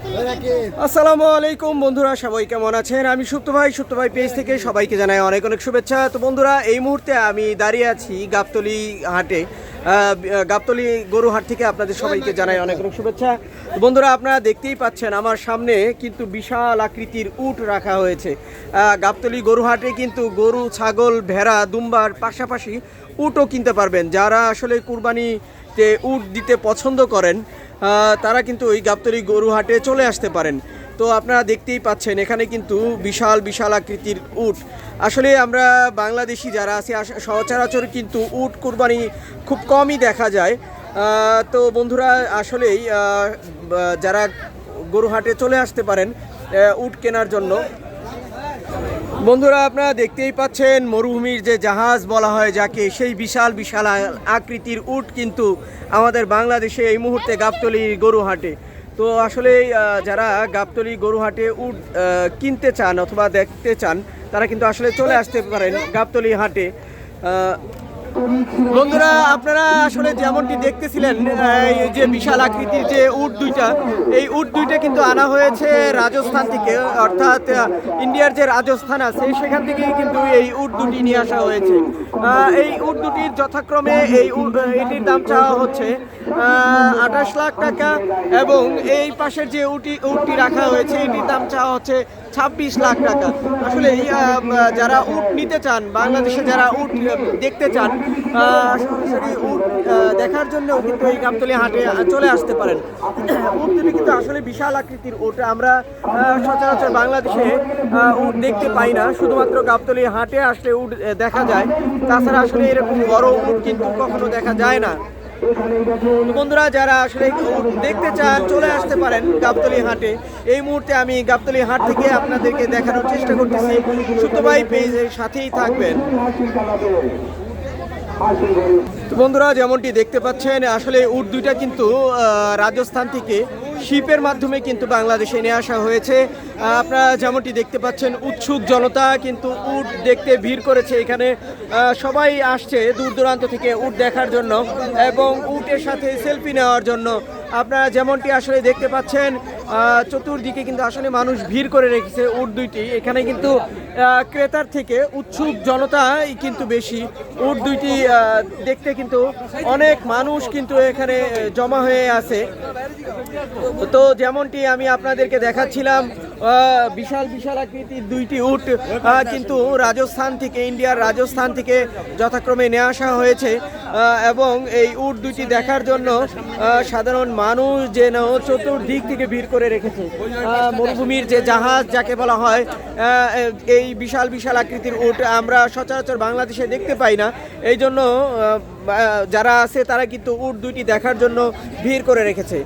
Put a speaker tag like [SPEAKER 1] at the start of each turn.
[SPEAKER 1] আসসালামু আলাইকুম বন্ধুরা, সবাই কেমন আছেন? আমি সুপ্ত ভাই পেজ থেকে সবাইকে জানাই অনেক অনেক শুভেচ্ছা। তো বন্ধুরা, এই মুহূর্তে আমি দাঁড়িয়ে আছি গাবতলী হাটে, গাবতলী গরু হাট থেকে আপনাদের সবাইকে জানাই অনেক অনেক শুভেচ্ছা। তো বন্ধুরা, আপনারা দেখতেই পাচ্ছেন আমার সামনে কিন্তু বিশাল আকৃতির উট রাখা হয়েছে। গাবতলী গরু হাটে কিন্তু গরু, ছাগল, ভেড়া, দুম্বার পাশাপাশি উটও কিনতে পারবেন। যারা আসলে কুরবানিতে উট দিতে পছন্দ করেন তারা কিন্তু ওই গাবতলী গরু হাটে চলে আসতে পারেন। তো আপনারা দেখতেই পাচ্ছেন এখানে কিন্তু বিশাল বিশাল আকৃতির উট। আসলে আমরা বাংলাদেশি যারা আছি সচরাচর কিন্তু উট কুরবানি খুব কমই দেখা যায়। তো বন্ধুরা, আসলেই যারা গরু হাটে চলে আসতে পারেন উট কেনার জন্য। বন্ধুরা, আপনারা দেখতেই পাচ্ছেন মরুভূমির যে জাহাজ বলা হয় যাকে, সেই বিশাল বিশাল আকৃতির উট কিন্তু আমাদের বাংলাদেশে এই মুহূর্তে গাবতলী গরু হাটে। তো আসলে যারা গাবতলী গরু হাটে উট কিনতে চান অথবা দেখতে চান তারা কিন্তু আসলে চলে আসতে পারেন গাবতলী হাটে। বন্ধুরা, আপনারা আসলে যেমনটি দেখতেছিলেন এই যে বিশাল আকৃতির যে উট দুইটা, এই উট দুইটা কিন্তু আনা হয়েছে রাজস্থান থেকে, অর্থাৎ ইন্ডিয়ার যে রাজস্থান আছে সেখান থেকেই কিন্তু এই উট দুটি নিয়ে আসা হয়েছে। এই উট দুটির যথাক্রমে এটির দাম চাওয়া হচ্ছে 28 লাখ টাকা, এবং এই পাশের যে উটটি রাখা হয়েছে এটির দাম চাওয়া হচ্ছে 26 লাখ টাকা। আসলে যারা উট নিতে চান, বাংলাদেশে যারা উট দেখতে চান, সরাসরি উট দেখার জন্য কিন্তু এই গাবতলী হাটে চলে আসতে পারেন। উট দুটি কিন্তু আসলে বিশাল আকৃতির উট, আমরা সচরাচর বাংলাদেশে উট দেখতে পাই না, শুধুমাত্র গাবতলী হাটে আসলে উট দেখা যায়। তাছাড়া আসলে এরকম বড় উট কিন্তু কখনো দেখা যায় না। বন্ধুরা, যারা আসলে দেখতে চান চলে আসতে পারেন গাবতলী হাটে। এই মুহূর্তে আমি গাবতলী হাট থেকে আপনাদেরকে দেখানোর চেষ্টা করতেছি। সুপ্ত ভাই পেজের সাথেই থাকবেন। তো বন্ধুরা, যেমনটি দেখতে পাচ্ছেন আসলে উট দুইটা কিন্তু রাজস্থান থেকে শিপের মাধ্যমে কিন্তু বাংলাদেশে নিয়ে আসা হয়েছে। আপনারা যেমনটি দেখতে পাচ্ছেন উৎসুক জনতা কিন্তু উট দেখতে ভিড় করেছে এখানে। সবাই আসছে দূর দূরান্ত থেকে উট দেখার জন্য এবং উটের সাথে সেলফি নেওয়ার জন্য। আপনারা যেমনটি আসলে দেখতে পাচ্ছেন চতুর্দিকে কিন্তু আসলে মানুষ ভিড় করে রেখেছে উট দুইটি। এখানে কিন্তু ক্রেতার থেকে উৎসুক জনতাই কিন্তু বেশি। উট দুইটি দেখতে কিন্তু অনেক মানুষ কিন্তু এখানে জমা হয়ে আছে। তো যেমনটি আমি আপনাদেরকে দেখাচ্ছিলাম, বিশাল বিশাল আকৃতির দুইটি উট কিন্তু রাজস্থান থেকে, ইন্ডিয়ার রাজস্থান থেকে যথাক্রমে নিয়ে আসা হয়েছে, এবং এই উট দুইটি দেখার জন্য সাধারণ মানুষ যেন চতুর্দিক থেকে ভিড় করে রেখেছে। মরুভূমির যে জাহাজ যাকে বলা হয়, এই বিশাল বিশাল আকৃতির উট আমরা সচরাচর বাংলাদেশে দেখতে পাই না। এই জন্য যারা আছে তারা কিন্তু উট দুইটি দেখার জন্য ভিড় করে রেখেছে।